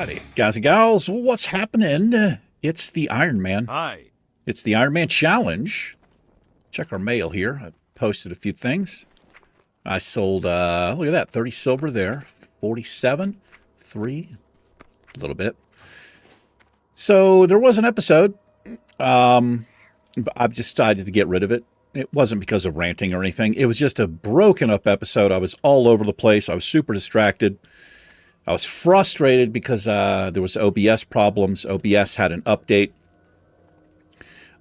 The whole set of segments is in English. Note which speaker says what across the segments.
Speaker 1: Alrighty, guys and gals, what's happening? It's the Ironman.
Speaker 2: Hi.
Speaker 1: It's the Ironman Challenge. Check our mail here. I posted a few things. I sold, look at that, 30 silver there, 47, 3, a little bit. So there was an episode. I've decided to get rid of it. It wasn't because of ranting or anything. It was just a broken up episode. I was all over the place. I was super distracted. I was frustrated because there was OBS problems. OBS had an update.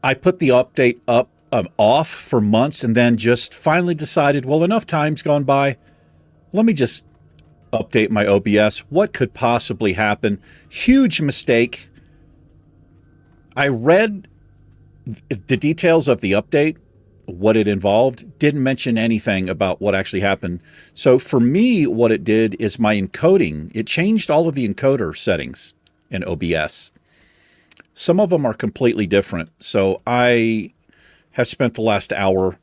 Speaker 1: I put the update up off for months and then just finally decided, well, enough time's gone by. Let me just update my OBS. What could possibly happen? Huge mistake. I read the details of the update, what it involved, didn't mention anything about what actually happened. So for me, what it did is my encoding. It changed all of the encoder settings in OBS. Some of them are completely different. So I have spent the last hour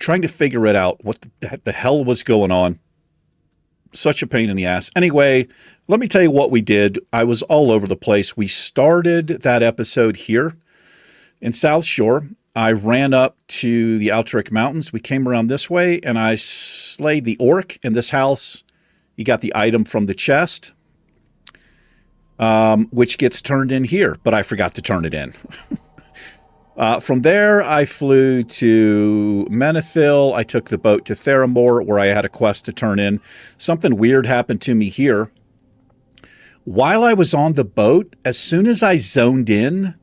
Speaker 1: trying to figure it out, what the hell was going on. Such a pain in the ass. Anyway, let me tell you what we did. I was all over the place. We started that episode here in South Shore. I ran up to the Leatrix Mountains. We came around this way, and I slayed the orc in this house. You got the item from the chest, which gets turned in here, but I forgot to turn it in. From there, I flew to Menethil. I took the boat to Theramore, where I had a quest to turn in. Something weird happened to me here. While I was on the boat, as soon as I zoned in,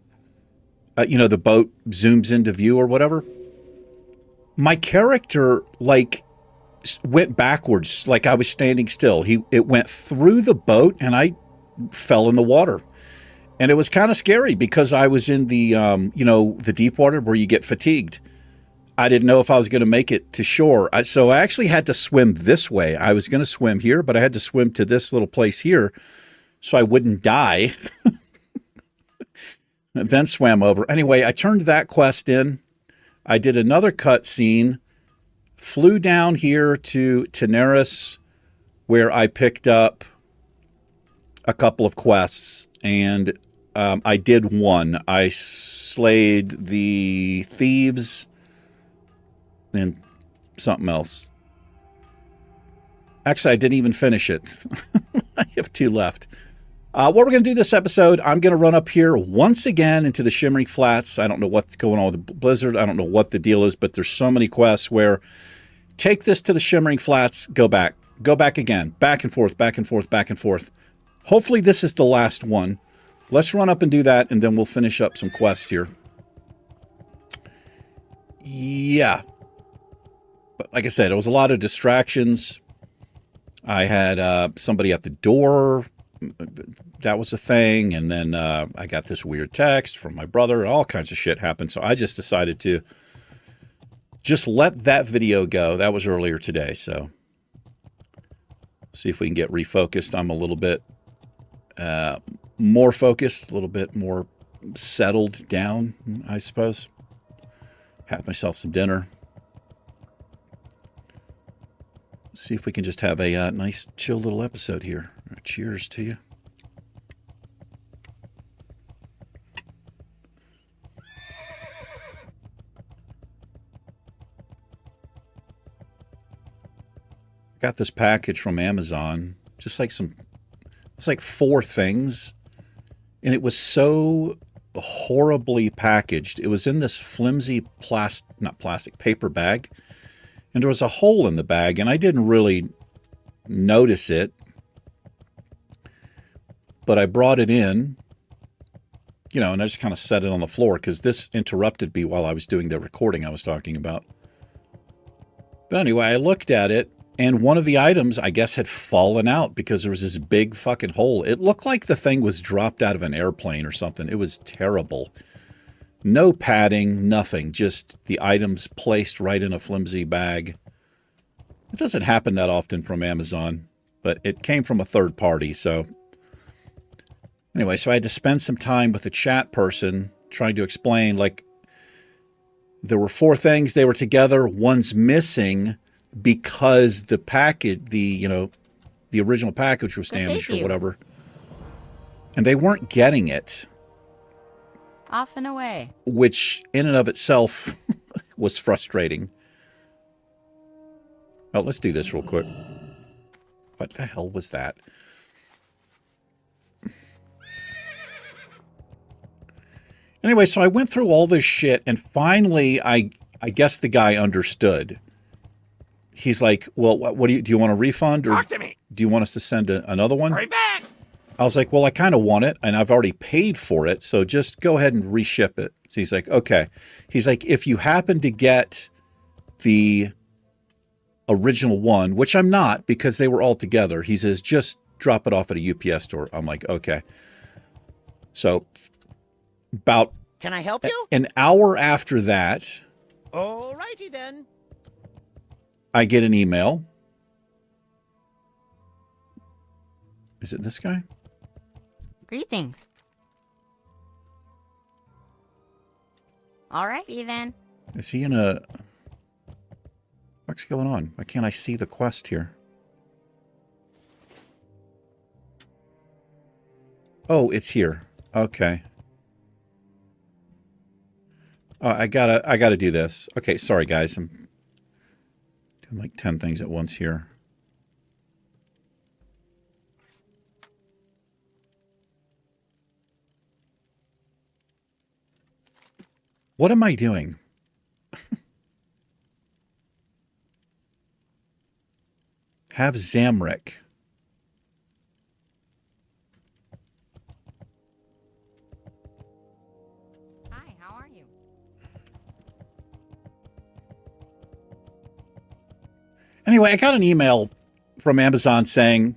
Speaker 1: you know, the boat zooms into view or whatever, my character, like, went backwards, like I was standing still. It went through the boat, and I fell in the water. And it was kind of scary because I was in the, you know, the deep water where you get fatigued. I didn't know if I was going to make it to shore. So I actually had to swim this way. I was going to swim here, but I had to swim to this little place here so I wouldn't die. And then swam over. Anyway, I turned that quest in. I did another cutscene, flew down here to Teneris, where I picked up a couple of quests, and I did one. I slayed the thieves and something else. Actually, I didn't even finish it. I have 2 left. What we're going to do this episode, I'm going to run up here once again into the Shimmering Flats. I don't know what's going on with the Blizzard. I don't know what the deal is, but there's so many quests where take this to the Shimmering Flats, go back again, back and forth, back and forth, back and forth. Hopefully this is the last one. Let's run up and do that, and then we'll finish up some quests here. Yeah. But like I said, it was a lot of distractions. I had somebody at the door. That was a thing. And then I got this weird text from my brother. All kinds of shit happened. So I just decided to just let that video go. That was earlier today. So see if we can get refocused. I'm a little bit more focused, a little bit more settled down, I suppose. Had myself some dinner. See if we can just have a nice, chill little episode here. Cheers to you. Got this package from Amazon, just like it's like 4 things, and it was so horribly packaged. It was in this flimsy paper bag, and there was a hole in the bag, and I didn't really notice it, but I brought it in, you know, and I just kind of set it on the floor because this interrupted me while I was doing the recording I was talking about. But anyway, I looked at it, and one of the items, I guess, had fallen out because there was this big fucking hole. It looked like the thing was dropped out of an airplane or something. It was terrible. No padding, nothing. Just the items placed right in a flimsy bag. It doesn't happen that often from Amazon, but it came from a third party. So anyway, so I had to spend some time with a chat person trying to explain, like, there were 4 things. They were together. One's missing because the package, the original package was
Speaker 2: Good
Speaker 1: damaged
Speaker 2: day
Speaker 1: or
Speaker 2: to you.
Speaker 1: whatever. And they weren't getting it,
Speaker 2: Off and away.
Speaker 1: which in and of itself was frustrating. Oh, let's do this real quick. What the hell was that? Anyway, so I went through all this shit, and finally, I guess the guy understood. He's like, well, what do you want a refund? Or
Speaker 3: Talk to me.
Speaker 1: do you want us to send another one?
Speaker 3: Hurry back.
Speaker 1: I was like, well, I kind of want it, and I've already paid for it, so just go ahead and reship it. So he's like, okay. He's like, if you happen to get the original one, which I'm not because they were all together, he says, just drop it off at a UPS store. I'm like, okay. So about
Speaker 3: Can I help you?
Speaker 1: an hour after that,
Speaker 3: Alrighty then.
Speaker 1: I get an email. Is it this guy?
Speaker 2: Greetings. Alrighty then.
Speaker 1: Is he in a... What's going on? Why can't I see the quest here? Oh, it's here. Okay. I gotta do this. Okay, sorry guys. I'm doing like 10 things at once here. What am I doing? Have Zamric.
Speaker 2: Hi, how are you?
Speaker 1: Anyway, I got an email from Amazon saying,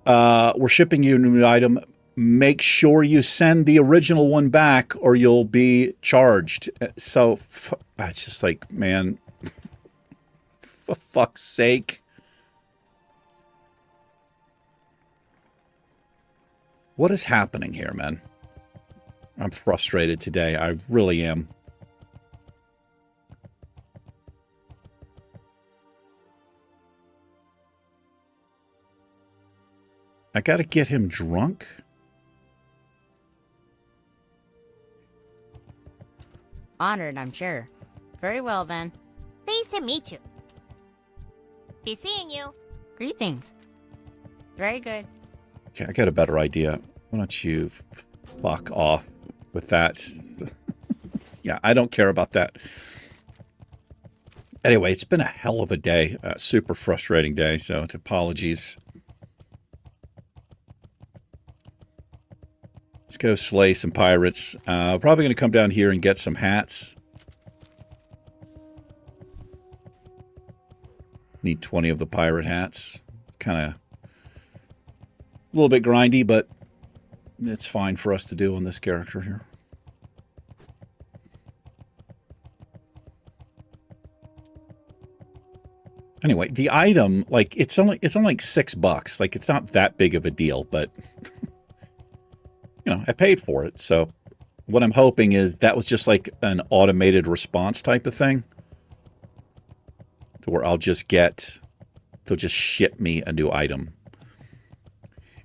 Speaker 1: we're shipping you a new item. Make sure you send the original one back or you'll be charged. So it's just like, man, for fuck's sake. What is happening here, man? I'm frustrated today. I really am. I gotta get him drunk?
Speaker 2: Honored, I'm sure. Very well then.
Speaker 4: Pleased to meet you. Be seeing you.
Speaker 2: Greetings. Very good.
Speaker 1: Okay, I got a better idea. Why don't you fuck off with that? Yeah, I don't care about that. Anyway, it's been a hell of a day. A super frustrating day, so apologies. Let's go slay some pirates. Probably going to come down here and get some hats. Need 20 of the pirate hats. Kind of a little bit grindy, but it's fine for us to do on this character here. Anyway, the item, like, it's only like $6. Like, it's not that big of a deal, but you know, I paid for it. So what I'm hoping is that was just like an automated response type of thing, where I'll just get, they'll just ship me a new item.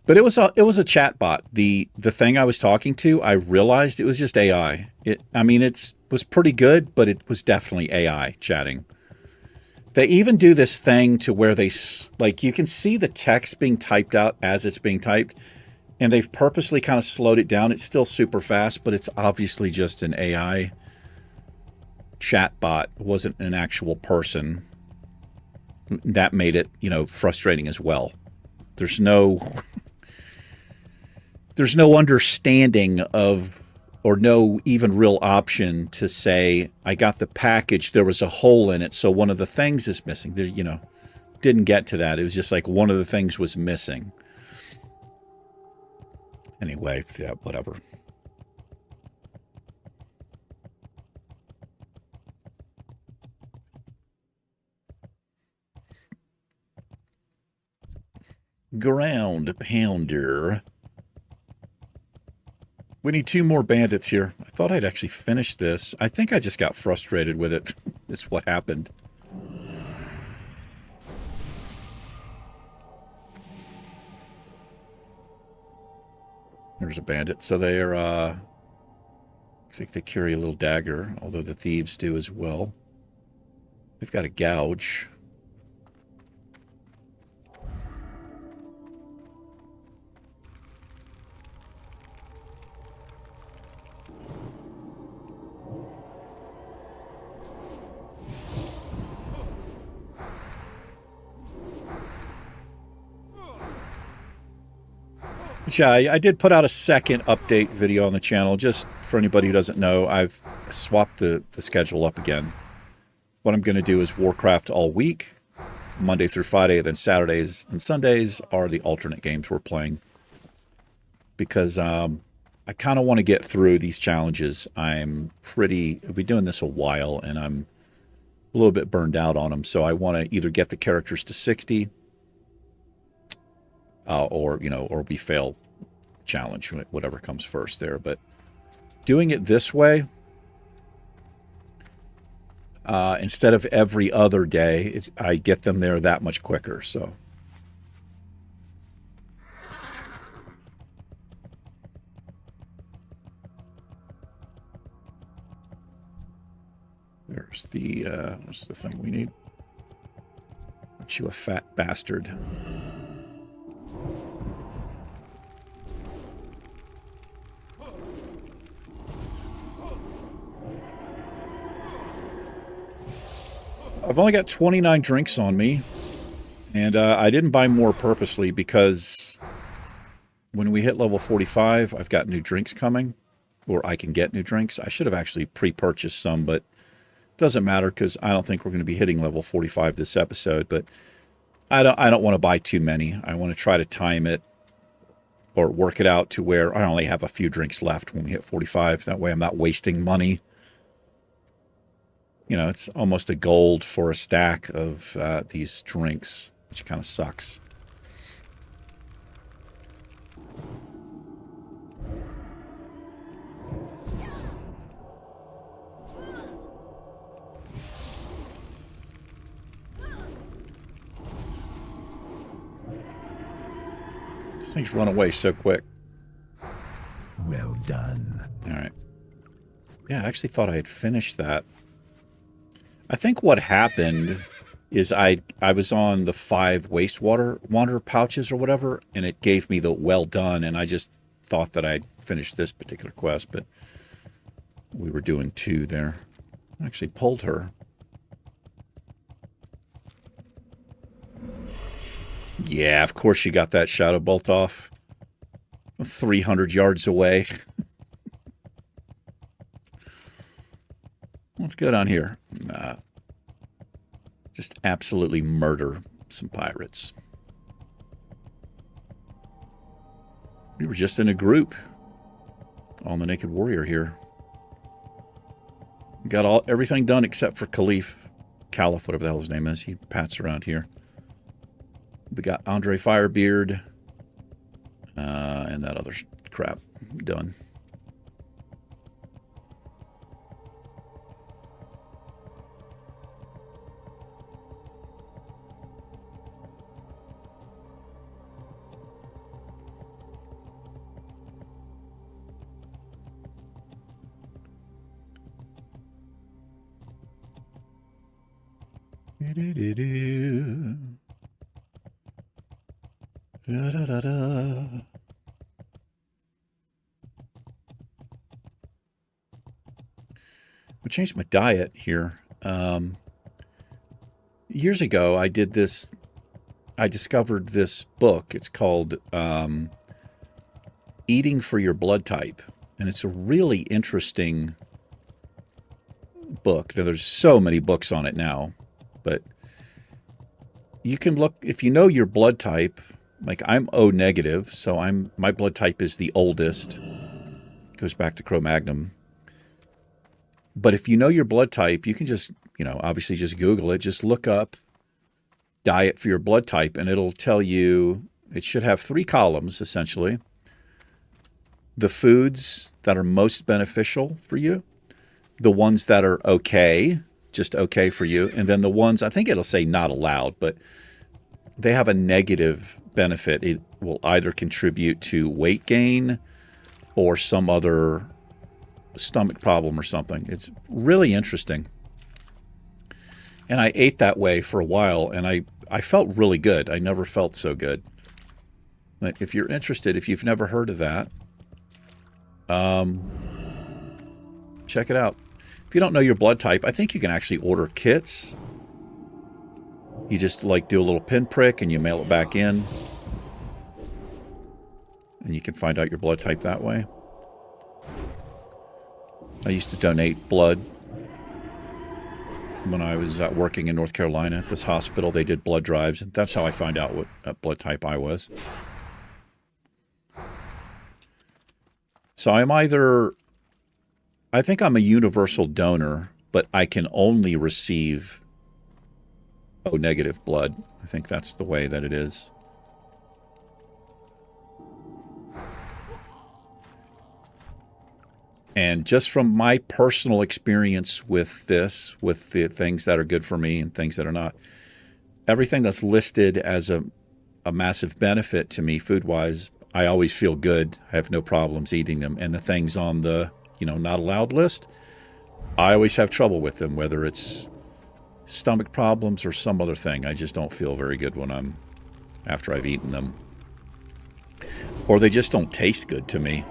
Speaker 1: But it was a chat bot. The thing I was talking to, I realized it was just AI. I mean, it was pretty good, but it was definitely AI chatting. They even do this thing to where they, like, you can see the text being typed out as it's being typed, and they've purposely kind of slowed it down. It's still super fast, but it's obviously just an AI chat bot. It wasn't an actual person. That made it, you know, frustrating as well. There's no understanding of, or no even real option to say, I got the package, there was a hole in it, so one of the things is missing. There, you know, didn't get to that. It was just like one of the things was missing. Anyway, yeah, whatever. Ground pounder. We need 2 more bandits here. I thought I'd actually finish this. I think I just got frustrated with it. It's what happened. There's a bandit. So they're, I think they carry a little dagger, although the thieves do as well. They've got a gouge. But yeah, I did put out a second update video on the channel. Just for anybody who doesn't know, I've swapped the schedule up again. What I'm going to do is Warcraft all week, Monday through Friday, then Saturdays and Sundays are the alternate games we're playing. Because I kind of want to get through these challenges. I've been doing this a while, and I'm a little bit burned out on them. So I want to either get the characters to 60, or we fail challenge, whatever comes first there. But doing it this way, instead of every other day, I get them there that much quicker. So there's what's the thing we need? Aren't you a fat bastard? I've only got 29 drinks on me, and I didn't buy more purposely because when we hit level 45, I've got new drinks coming, or I can get new drinks. I should have actually pre-purchased some, but it doesn't matter because I don't think we're going to be hitting level 45 this episode. But I don't want to buy too many. I want to try to time it or work it out to where I only have a few drinks left when we hit 45. That way I'm not wasting money. You know, it's almost a gold for a stack of these drinks, which kind of sucks. These things run away so quick.
Speaker 5: Well done.
Speaker 1: All right. Yeah, I actually thought I had finished that. I think what happened is I was on the 5 wastewater wander pouches or whatever, and it gave me the well done, and I just thought that I'd finished this particular quest, but we were doing 2 there. I actually pulled her. Yeah, of course she got that shadow bolt off. 300 yards away. What's good on here? Just absolutely murder some pirates. We were just in a group on the Naked Warrior here. Got everything done except for Caliph, whatever the hell his name is. He pats around here. We got Andre Firebeard and that other crap done. Da, da, da, da. I changed my diet here. Years ago, I did this. I discovered this book. It's called Eating for Your Blood Type. And it's a really interesting book. Now, there's so many books on it now. But you can look, if you know your blood type, like I'm O negative, so my blood type is the oldest. Goes back to Cro-Magnon. But if you know your blood type, you can just, obviously just Google it. Just look up diet for your blood type, and it'll tell you, it should have 3 columns, essentially. The foods that are most beneficial for you, the ones that are okay, just okay for you, and then the ones, I think it'll say not allowed, but they have a negative benefit. It will either contribute to weight gain, or some other stomach problem or something. It's really interesting. And I ate that way for a while, and I felt really good. I never felt so good. But if you're interested, if you've never heard of that, check it out. If you don't know your blood type, I think you can actually order kits. You just like do a little pinprick and you mail it back in. And you can find out your blood type that way. I used to donate blood when I was working in North Carolina at this hospital. They did blood drives, and that's how I find out what blood type I was. So I'm either... I think I'm a universal donor, but I can only receive O-negative blood. I think that's the way that it is. And just from my personal experience with this, with the things that are good for me and things that are not, everything that's listed as a massive benefit to me food-wise, I always feel good. I have no problems eating them. And the things on the, not allowed list, I always have trouble with them, whether it's stomach problems or some other thing. I just don't feel very good when after I've eaten them. Or they just don't taste good to me.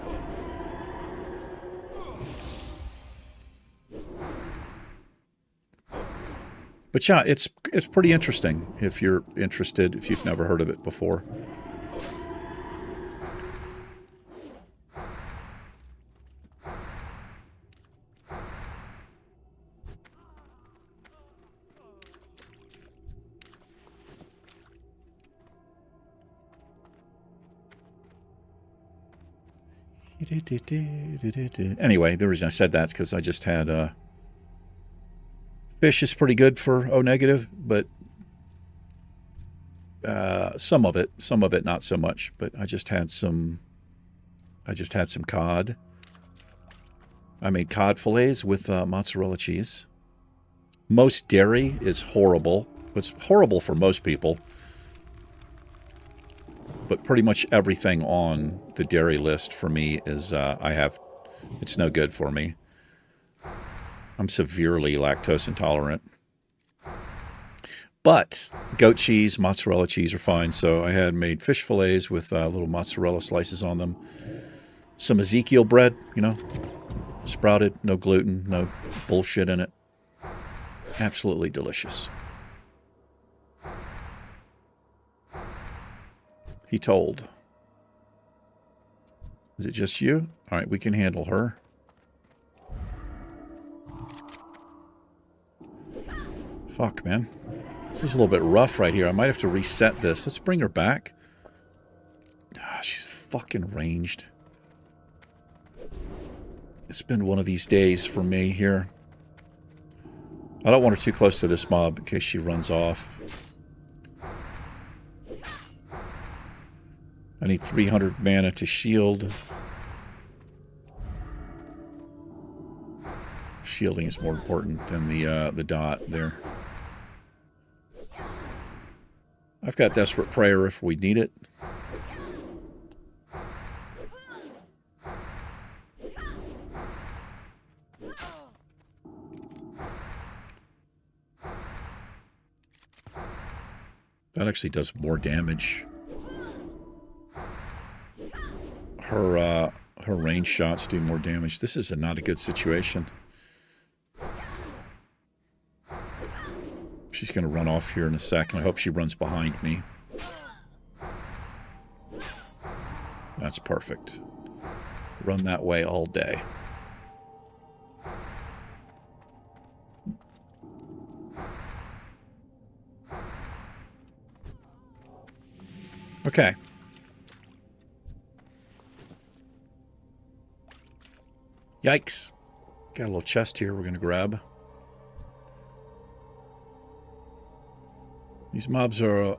Speaker 1: But yeah, it's pretty interesting if you're interested, if you've never heard of it before. Anyway, the reason I said that is because I just had... fish is pretty good for O-negative, but some of it not so much. But I just had some cod. I made cod fillets with mozzarella cheese. Most dairy is horrible. It's horrible for most people. But pretty much everything on the dairy list for me is it's no good for me. I'm severely lactose intolerant. But goat cheese, mozzarella cheese are fine. So I had made fish fillets with little mozzarella slices on them. Some Ezekiel bread, sprouted, no gluten, no bullshit in it. Absolutely delicious. He told. Is it just you? All right, we can handle her. Fuck, man. This is a little bit rough right here. I might have to reset this. Let's bring her back. Ah, she's fucking ranged. It's been one of these days for me here. I don't want her too close to this mob in case she runs off. I need 300 mana to shield. Shielding is more important than the dot there. I've got Desperate Prayer if we need it. That actually does more damage. Her range shots do more damage. This is not a good situation. She's going to run off here in a second. I hope she runs behind me. That's perfect. Run that way all day. Okay. Yikes. Got a little chest here we're going to grab. These mobs are,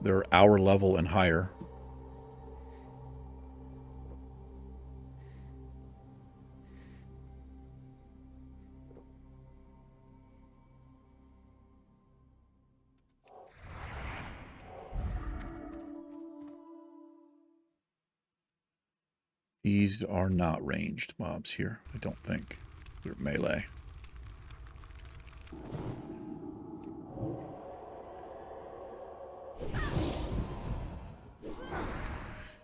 Speaker 1: they're hour level and higher. These are not ranged mobs here, I don't think. They're melee.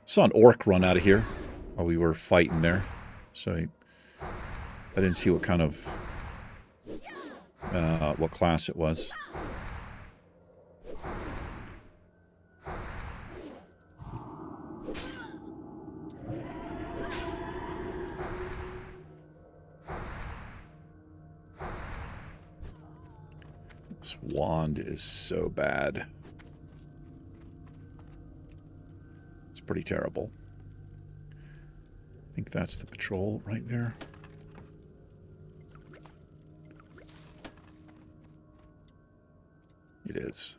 Speaker 1: Saw an orc run out of here while we were fighting there. So I didn't see what kind of... what class it was. This wand is so bad. It's pretty terrible. I think that's the patrol right there. It is.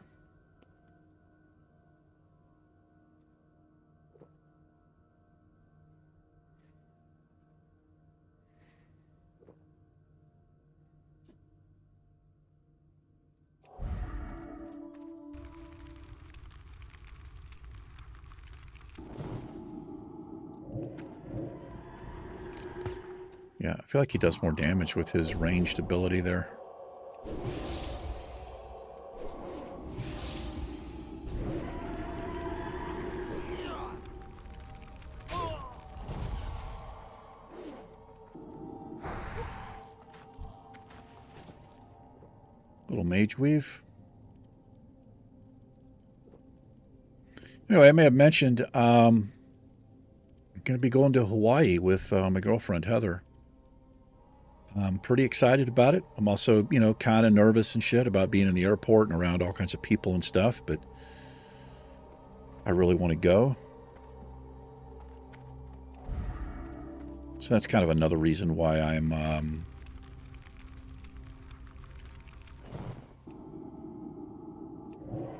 Speaker 1: Yeah, I feel like he does more damage with his ranged ability there. Little mage weave. Anyway, I may have mentioned I'm going to be going to Hawaii with my girlfriend, Heather. I'm pretty excited about it. I'm also, you know, kind of nervous and shit about being in the airport and around all kinds of people and stuff, but I really want to go. So that's kind of another reason why I'm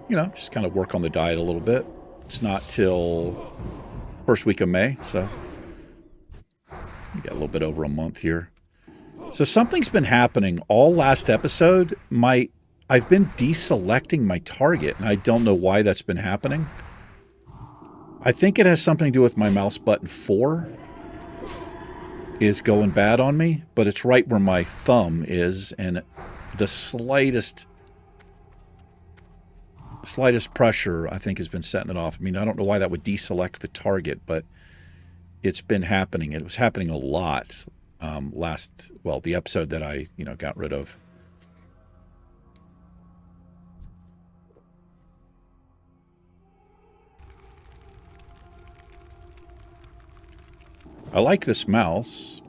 Speaker 1: you know, just kind of work on the diet a little bit. It's not till first week of May, so we got a little bit over a month here. So something's been happening all last episode. I've been deselecting my target, and I don't know why that's been happening. I think it has something to do with my mouse button 4 is going bad on me, but it's right where my thumb is, and the slightest pressure, I think, has been setting it off. I mean, I don't know why that would deselect the target, but it's been happening. It was happening a lot the episode that I, you know, got rid of. I like this mouse.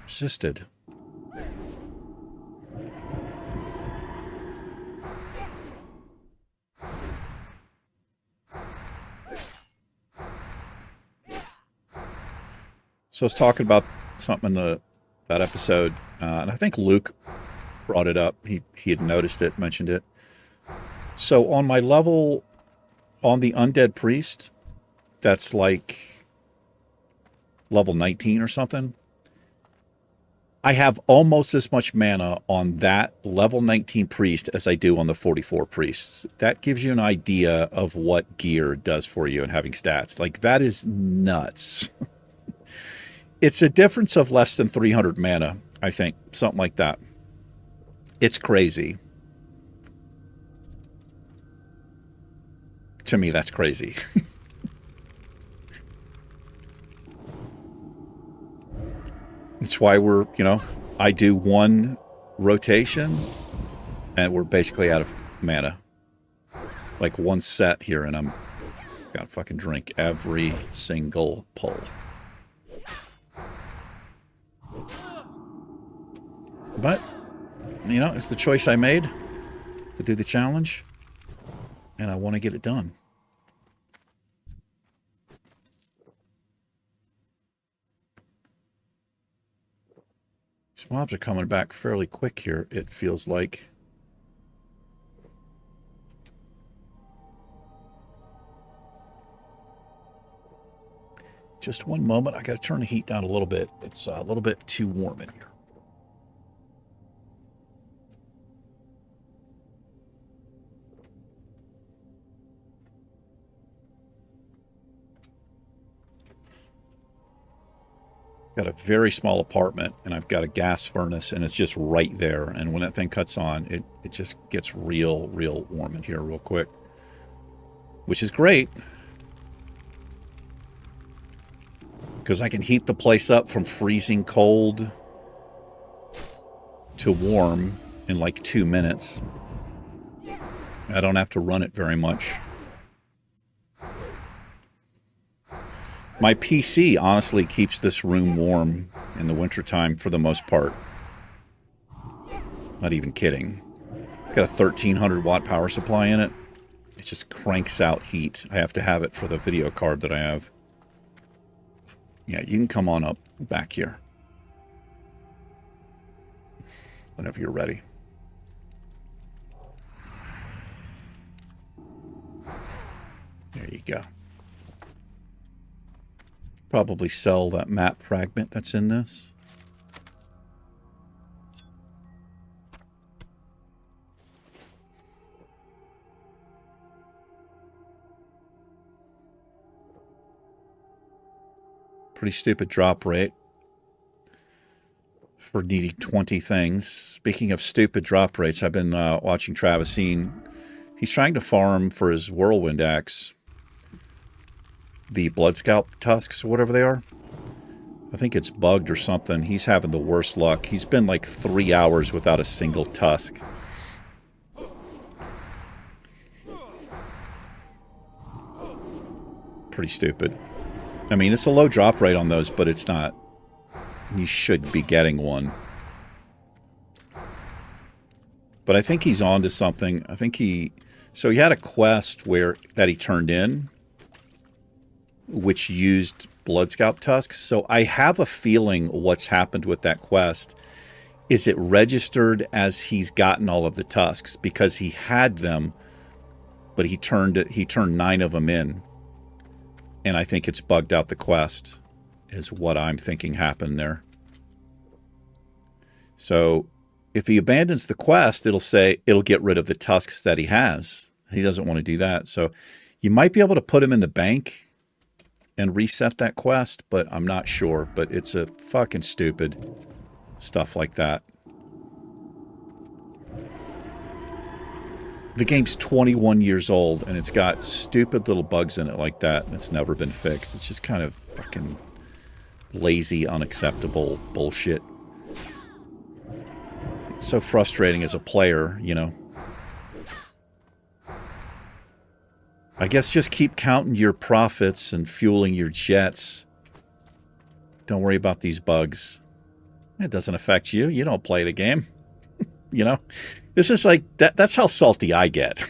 Speaker 1: Resisted. So I was talking about something in that episode, and I think Luke brought it up. He had noticed it, mentioned it. So on my level, on the Undead Priest, that's like level 19 or something, I have almost as much mana on that level 19 Priest as I do on the 44 Priests. That gives you an idea of what gear does for you and having stats. Like, that is nuts. It's a difference of less than 300 mana, I think. Something like that. It's crazy. To me, that's crazy. That's why we're, you know, I do one rotation and we're basically out of mana. Like one set here and I'm gotta fucking drink every single pull. But, you know, it's the choice I made to do the challenge, and I want to get it done. These mobs are coming back fairly quick here, it feels like. Just one moment, I got to turn the heat down a little bit. It's a little bit too warm in here. Got a very small apartment, and I've got a gas furnace, and it's just right there. And when that thing cuts on, it just gets real warm in here real quick. Which is great. Because I can heat the place up from freezing cold to warm in like 2 minutes. I don't have to run it very much. My PC honestly keeps this room warm in the wintertime for the most part. Not even kidding. Got a 1300 watt power supply in it. It just cranks out heat. I have to have it for the video card that I have. Yeah, you can come on up back here. Whenever you're ready. There you go. Probably sell that map fragment that's in this. Pretty stupid drop rate for needing 20 things. Speaking of stupid drop rates, I've been watching Travisine. He's trying to farm for his Whirlwind Axe the Blood Scalp tusks, or whatever they are. I think it's bugged or something. He's having the worst luck. He's been like 3 hours without a single tusk. Pretty stupid. I mean, it's a low drop rate on those, but it's not. You should be getting one. But I think he's on to something. I think he... So he had a quest that he turned in, which used Blood Scalp tusks. So I have a feeling what's happened with that quest is it registered as he's gotten all of the tusks because he had them, but he turned 9 of them in. And I think it's bugged out the quest, is what I'm thinking happened there. So if he abandons the quest, it'll get rid of the tusks that he has. He doesn't want to do that. So you might be able to put him in the bank and reset that quest, but I'm not sure. But it's a fucking stupid stuff like that. The game's 21 years old, and it's got stupid little bugs in it like that, and it's never been fixed. It's just kind of fucking lazy, unacceptable bullshit. It's so frustrating as a player, you know. I guess just keep counting your profits and fueling your jets. Don't worry about these bugs. It doesn't affect you. You don't play the game. You know? This is like, that's how salty I get.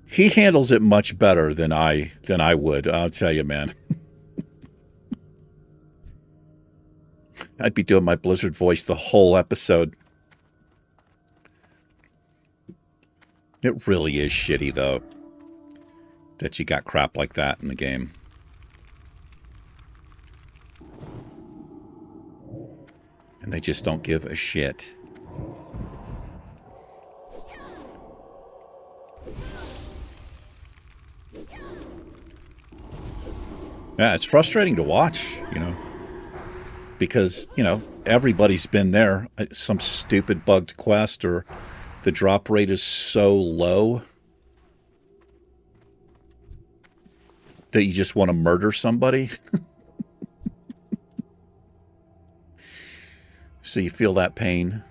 Speaker 1: He handles it much better than I would, I'll tell you, man. I'd be doing my Blizzard voice the whole episode. It really is shitty, though, that you got crap like that in the game. And they just don't give a shit. Yeah, it's frustrating to watch, you know. Because, you know, everybody's been there. Some stupid bugged quest, or the drop rate is so low that you just want to murder somebody. So you feel that pain.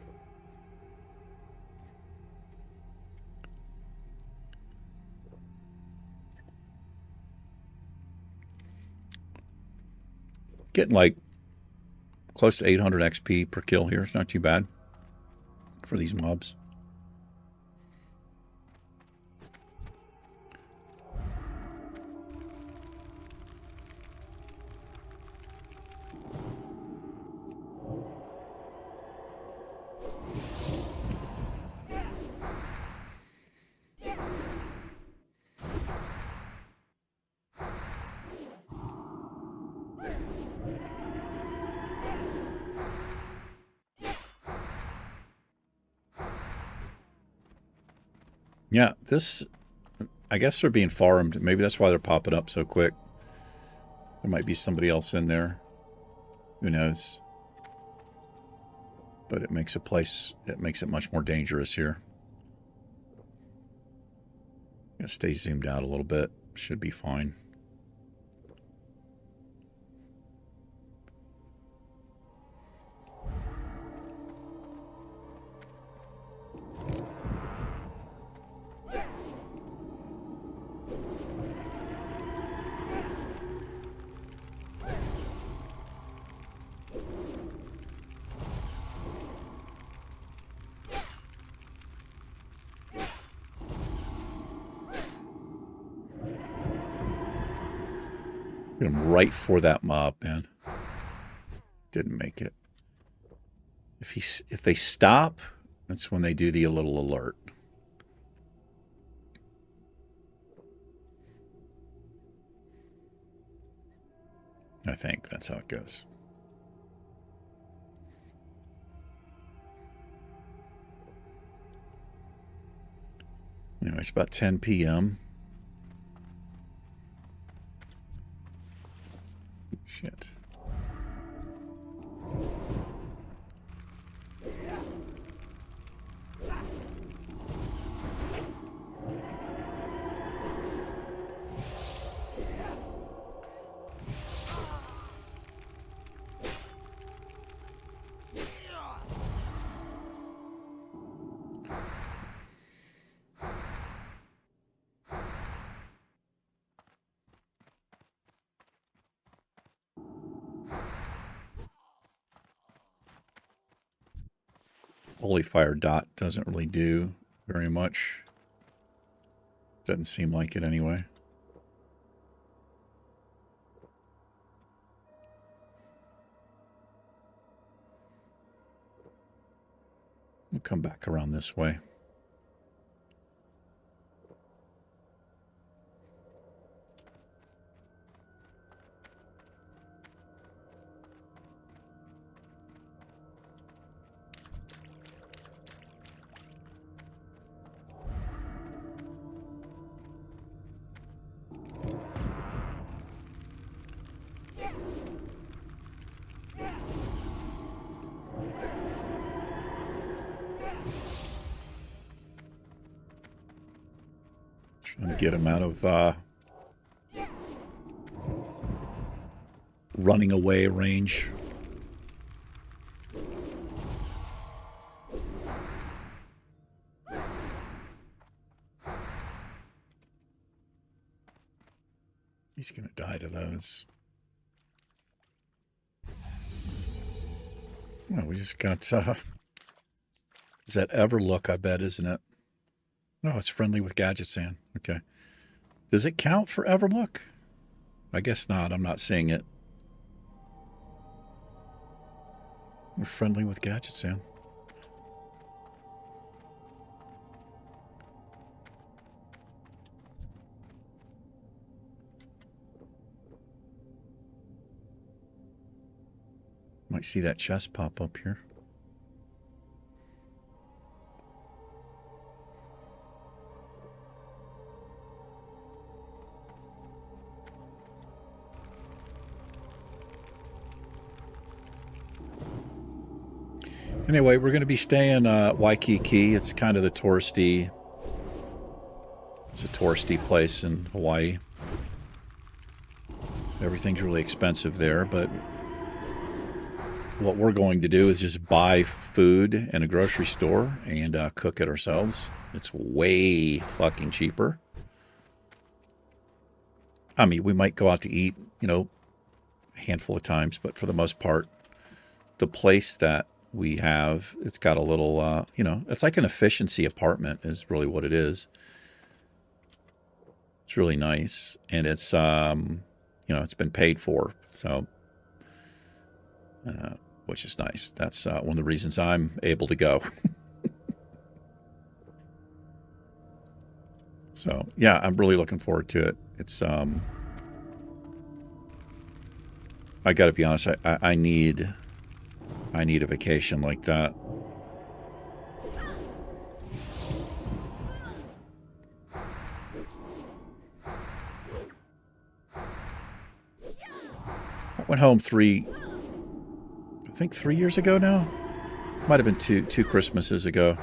Speaker 1: Getting like close to 800 XP per kill here. It's not too bad for these mobs. Yeah, this, I guess they're being farmed. Maybe that's why they're popping up so quick. There might be somebody else in there. Who knows? But it makes it much more dangerous here. Gonna stay zoomed out a little bit. Should be fine. Get him right for that mob, man. Didn't make it. If they stop, that's when they do the little alert. I think that's how it goes. Anyway, it's about 10 p.m. Shit. Holy Fire Dot doesn't really do very much. Doesn't seem like it anyway. We'll come back around this way. Trying to get him out of running away range. He's going to die to those. Well, we just got... is that Everlook, I bet, isn't it? No, it's friendly with Gadget Sand. Okay. Does it count for Everlook? I guess not. I'm not seeing it. We're friendly with Gadget Sand. Might see that chest pop up here. Anyway, we're going to be staying Waikiki. It's kind of the touristy. It's a touristy place in Hawaii. Everything's really expensive there, but what we're going to do is just buy food in a grocery store and cook it ourselves. It's way fucking cheaper. I mean, we might go out to eat, you know, a handful of times, but for the most part, the place that we have, it's got a little, you know, it's like an efficiency apartment is really what it is. It's really nice. And it's, you know, it's been paid for. So, which is nice. That's one of the reasons I'm able to go. So, yeah, I'm really looking forward to it. It's, I got to be honest, I need a vacation like that. Went home I think 3 years ago now. Might have been two Christmases ago.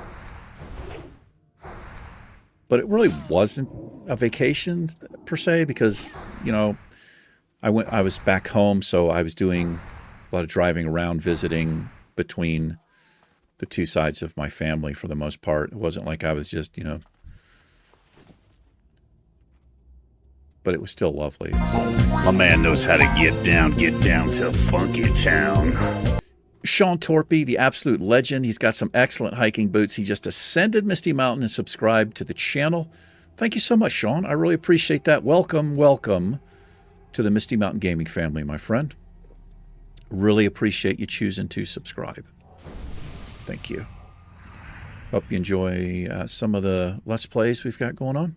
Speaker 1: But it really wasn't a vacation per se because, you know, I was back home, so I was doing a lot of driving around, visiting between the two sides of my family for the most part. It wasn't like I was just, you know, but it was still lovely. It was still nice.
Speaker 6: My man knows how to get down to Funky Town.
Speaker 1: Sean Torpy, the absolute legend. He's got some excellent hiking boots. He just ascended Misty Mountain and subscribed to the channel. Thank you so much, Sean. I really appreciate that. Welcome, welcome to the Misty Mountain Gaming family, my friend. Really appreciate you choosing to subscribe. Thank you. Hope you enjoy some of the Let's Plays we've got going on.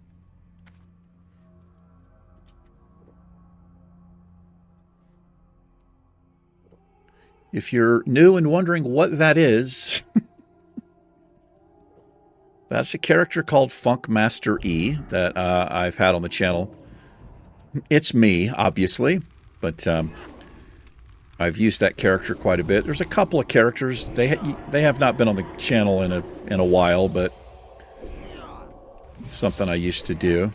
Speaker 1: If you're new and wondering what that is, that's a character called Funkmaster E that I've had on the channel. It's me, obviously, but I've used that character quite a bit. There's a couple of characters. They have not been on the channel in a while, but it's something I used to do.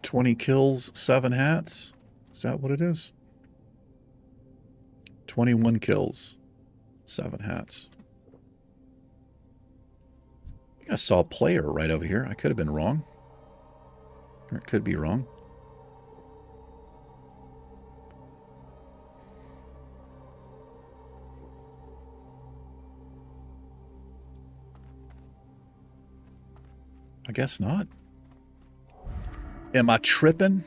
Speaker 1: "20 kills, 7 hats." Is that what it is? 21 kills, 7 hats. I think I saw a player right over here. I could have been wrong. Or it could be wrong. I guess not. Am I tripping?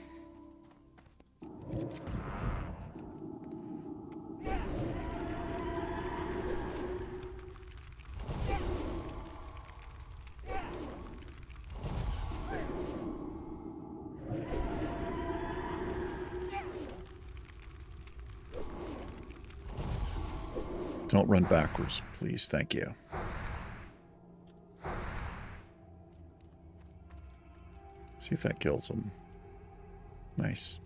Speaker 1: Don't run backwards, please. Thank you. See if that kills him. Nice.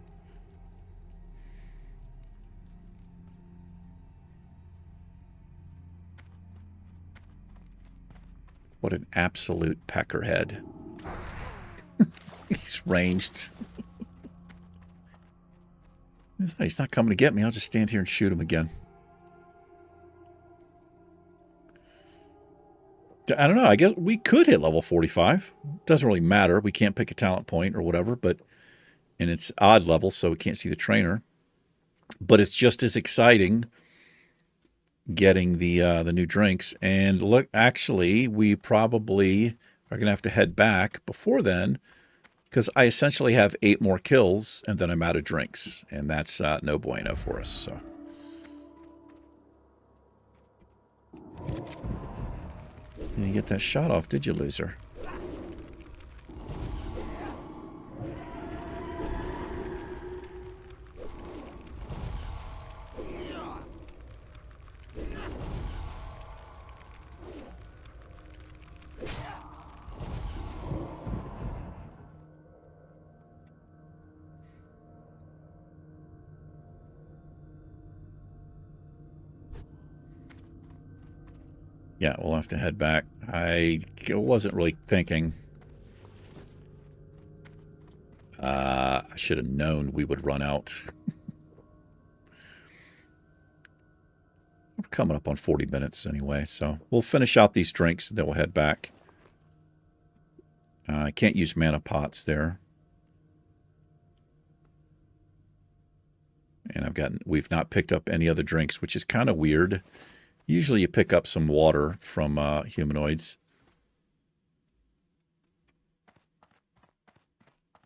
Speaker 1: What an absolute peckerhead. He's ranged. He's not coming to get me. I'll just stand here and shoot him again. I don't know. I guess we could hit level 45. Doesn't really matter. We can't pick a talent point or whatever, and it's odd level, so we can't see the trainer. But it's just as exciting getting the new drinks. And look, actually, we probably are going to have to head back before then because I essentially have 8 more kills, and then I'm out of drinks, and that's no bueno for us. So. You didn't get that shot off, did you, loser? Yeah, we'll have to head back. I wasn't really thinking. I should have known we would run out. We're coming up on 40 minutes anyway, so we'll finish out these drinks and then we'll head back. I can't use mana pots there. And we've not picked up any other drinks, which is kind of weird. Usually you pick up some water from humanoids.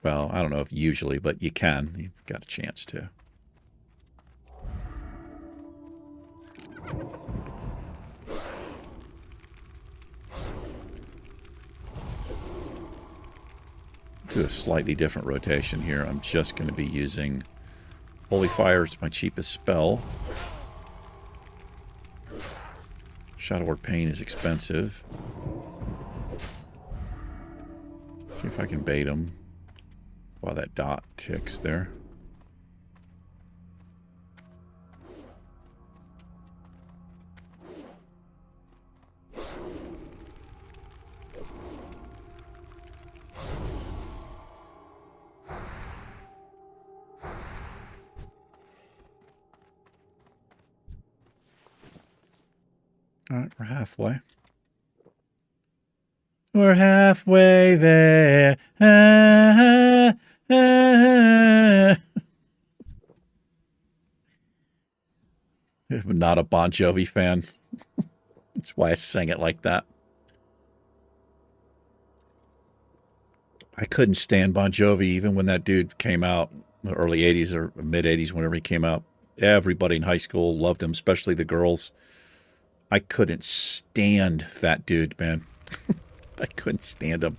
Speaker 1: Well, I don't know if usually, but you can. You've got a chance to. Do a slightly different rotation here. I'm just going to be using Holy Fire is my cheapest spell. Shadow Word Pain is expensive. See if I can bait him while that dot ticks there. All right, we're halfway. We're halfway there. Ah, ah, ah. I'm not a Bon Jovi fan. That's why I sang it like that. I couldn't stand Bon Jovi even when that dude came out in the early 80s or mid 80s, whenever he came out. Everybody in high school loved him, especially the girls. I couldn't stand that dude, man. I couldn't stand him.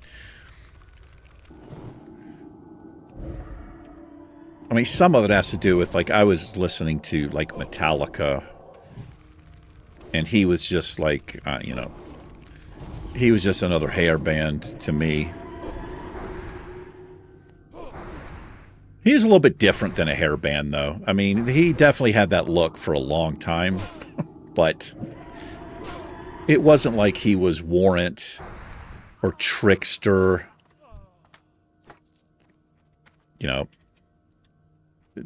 Speaker 1: I mean, some of it has to do with, like, I was listening to, like, Metallica, and he was just, like, you know, he was just another hair band to me. He's a little bit different than a hair band, though. I mean, he definitely had that look for a long time, but it wasn't like he was Warrant or Trickster. You know,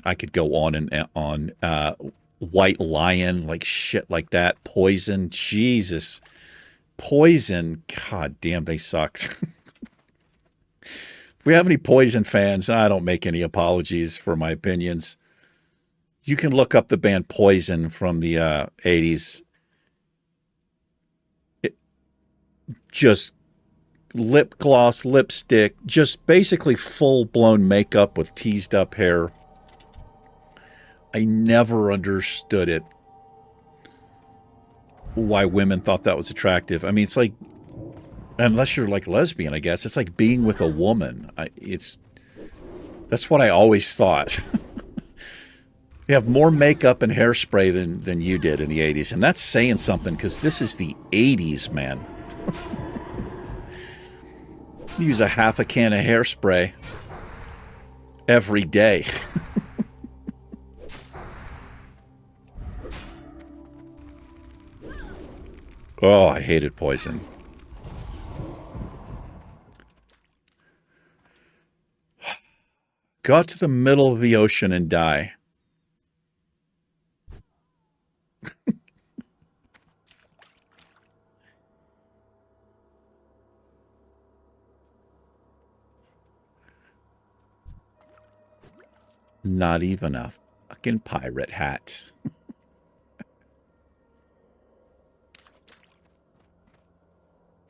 Speaker 1: I could go on and on. White Lion, like shit like that. Poison, Jesus. Poison, god damn, they sucked. If we have any Poison fans, I don't make any apologies for my opinions. You can look up the band Poison from the 80s. Just lip gloss, lipstick, just basically full-blown makeup with teased-up hair. I never understood it. Why women thought that was attractive. I mean, it's like, unless you're like lesbian, I guess, it's like being with a woman. That's what I always thought. You have more makeup and hairspray than you did in the 80s. And that's saying something, because this is the 80s, man. You use a half a can of hairspray every day. Oh, I hated Poison. Got to the middle of the ocean and die. Not even a fucking pirate hat.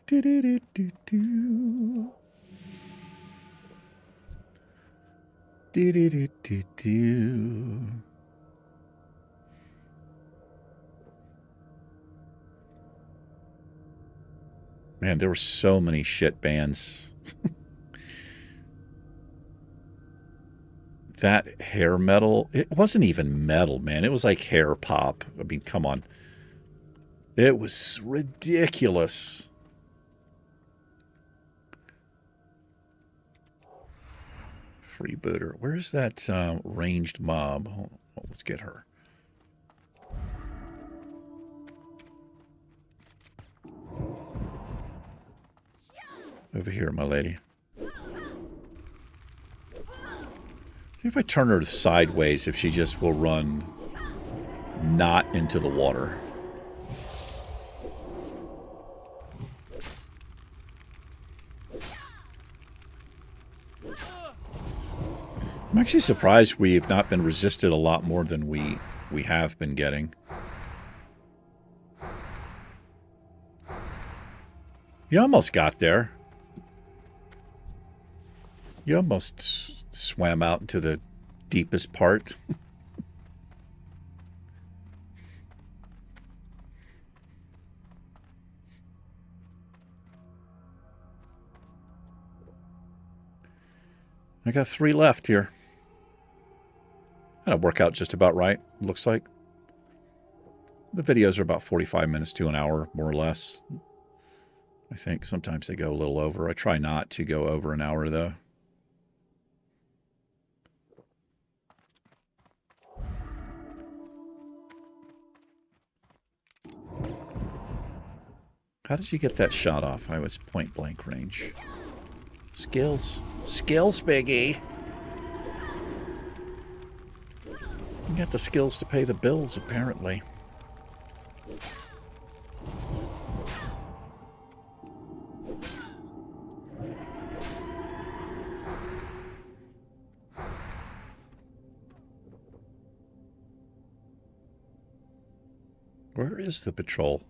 Speaker 1: Do do do do do. Do do do do do. Man, there were so many shit bands. That hair metal, it wasn't even metal, man. It was like hair pop. I mean, come on. It was ridiculous. Freebooter. Where's that ranged mob? Hold on, let's get her. Over here, my lady. See if I turn her sideways, if she just will run not into the water. I'm actually surprised we've not been resisted a lot more than we have been getting. You almost got there. You almost swam out into the deepest part. I got 3 left here. That'll work out just about right, looks like. The videos are about 45 minutes to an hour, more or less. I think sometimes they go a little over. I try not to go over an hour, though. How did you get that shot off? I was point blank range. Skills. Skills, Biggie. You got the skills to pay the bills, apparently. Where is the patrol?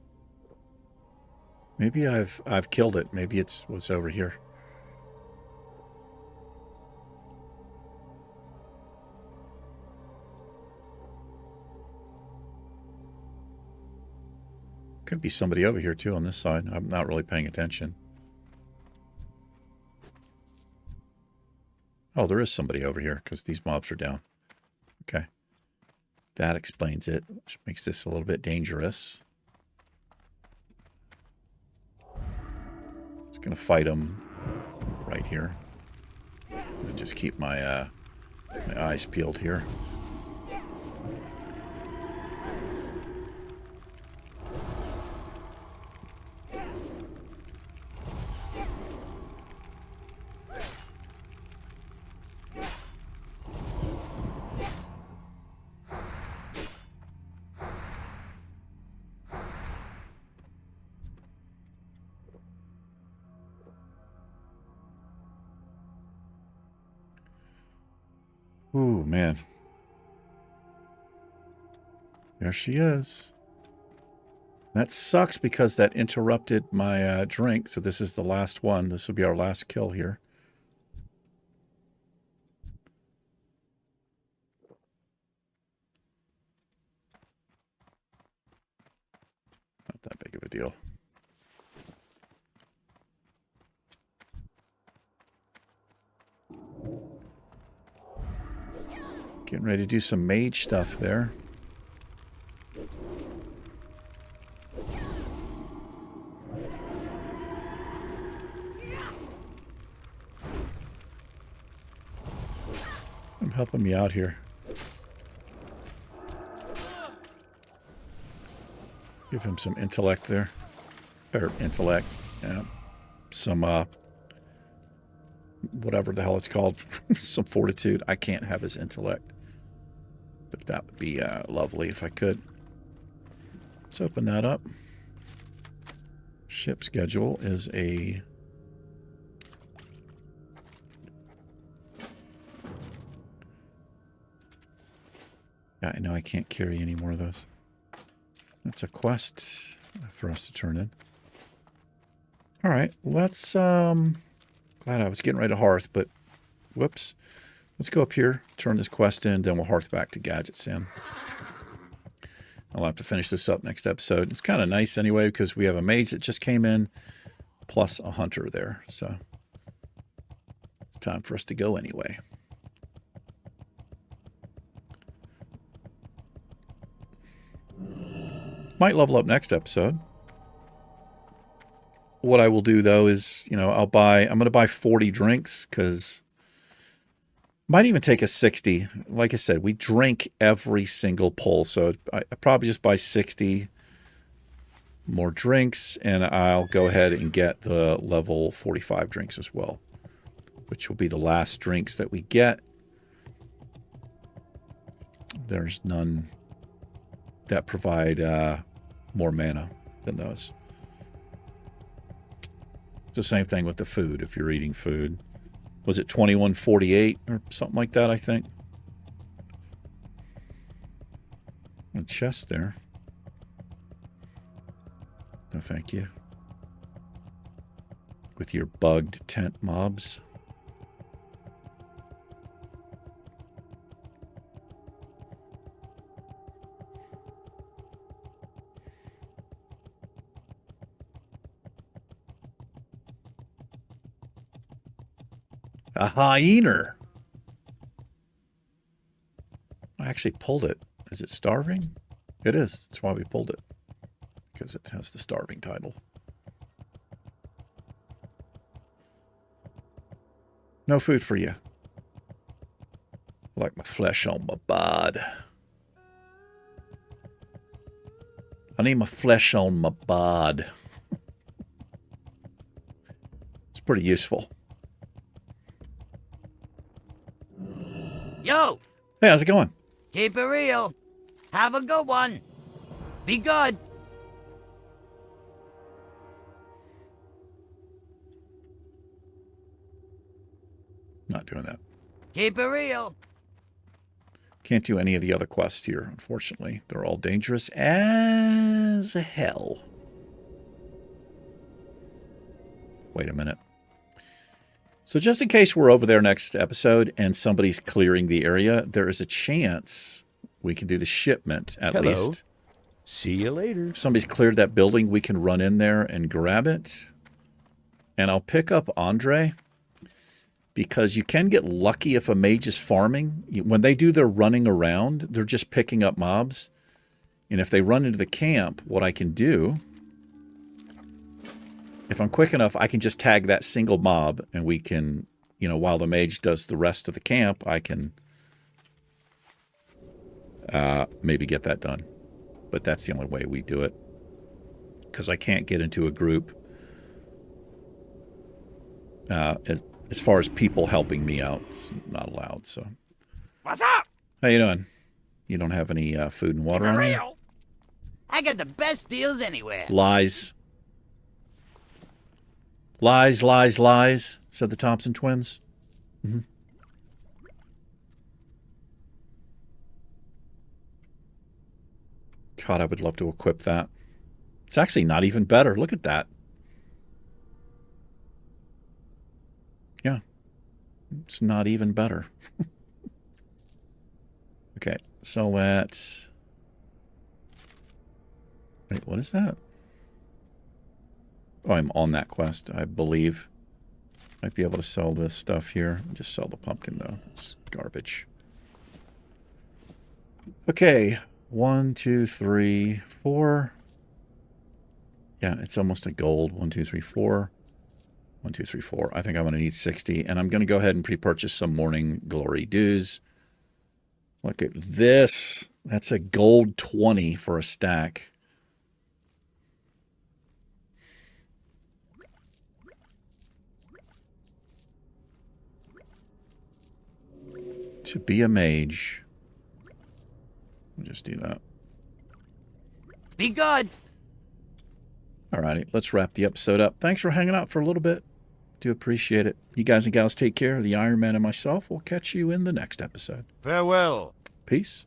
Speaker 1: Maybe I've killed it. Maybe it was over here. Could be somebody over here too on this side. I'm not really paying attention. Oh, there is somebody over here because these mobs are down. Okay. That explains it, which makes this a little bit dangerous. Just going to fight them right here. And just keep my, my eyes peeled here. Ooh, man. There she is. That sucks because that interrupted my drink. So this is the last one. This will be our last kill here. Not that big of a deal. Getting ready to do some mage stuff there. I'm helping me out here. Give him some intellect there. Or intellect. Yeah. Some, whatever the hell it's called. Some fortitude. I can't have his intellect. But that would be lovely if I could. Let's open that up. Ship schedule is a... Yeah, I know I can't carry any more of those. That's a quest for us to turn in. All right, let's... Glad I was getting ready to hearth, but... Whoops. Let's go up here, turn this quest in, then we'll hearth back to Gadget Sim. I'll have to finish this up next episode. It's kind of nice anyway, because we have a mage that just came in, plus a hunter there. So, it's time for us to go anyway. Might level up next episode. What I will do, though, is, you know, I'm going to buy 40 drinks, because... Might even take a 60. Like I said, we drink every single pull. So I probably just buy 60 more drinks, and I'll go ahead and get the level 45 drinks as well, which will be the last drinks that we get. There's none that provide more mana than those. It's the same thing with the food if you're eating food. Was it 2148 or something like that, I think? A chest there. No, thank you. With your bugged tent mobs. A hyena. I actually pulled it. Is it starving? It is. That's why we pulled it. Because it has the starving title. No food for you. Like my flesh on my bod. I need my flesh on my bod. It's pretty useful.
Speaker 3: Yo,
Speaker 1: Hey, how's it going?
Speaker 3: keep it real. Have a good one. Be good.
Speaker 1: Not doing that.
Speaker 3: Keep it real.
Speaker 1: Can't do any of the other quests here, unfortunately. They're all dangerous as hell. Wait a minute. So just in case we're over there next episode and somebody's clearing the area, there is a chance we can do the shipment at least.
Speaker 5: See you later.
Speaker 1: If somebody's cleared that building, we can run in there and grab it. And I'll pick up Andre, because you can get lucky if a mage is farming. When they do their running around, they're just picking up mobs. And if they run into the camp, what I can do, if I'm quick enough, I can just tag that single mob, and we can, you know, while the mage does the rest of the camp, I can maybe get that done. But that's the only way we do it, because I can't get into a group as far as people helping me out. It's not allowed. So,
Speaker 3: What's up?
Speaker 1: how you doing? You don't have any food and water on you?
Speaker 3: Real. I got the best deals anywhere.
Speaker 1: Lies. Lies, lies, lies, said the Thompson twins. Mm-hmm. God, I would love to equip that. It's actually not even better. Look at that. Yeah. It's not even better. Okay, so let's... Wait, what is that? Oh, I'm on that quest, I believe. Might be able to sell this stuff here. Just sell the pumpkin, though. It's garbage. Okay. 1, 2, 3, 4. Yeah, it's almost a gold. 1, 2, 3, 4. 1, 2, 3, 4. I think I'm going to need 60. And I'm going to go ahead and pre-purchase some Morning Glory dues. Look at this. That's a gold 20 for a stack. To be a mage. We'll just do that.
Speaker 3: Be good.
Speaker 1: Alrighty, let's wrap the episode up. Thanks for hanging out for a little bit. Do appreciate it. You guys and gals take care. The Iron Man and myself will catch you in the next episode.
Speaker 3: Farewell.
Speaker 1: Peace.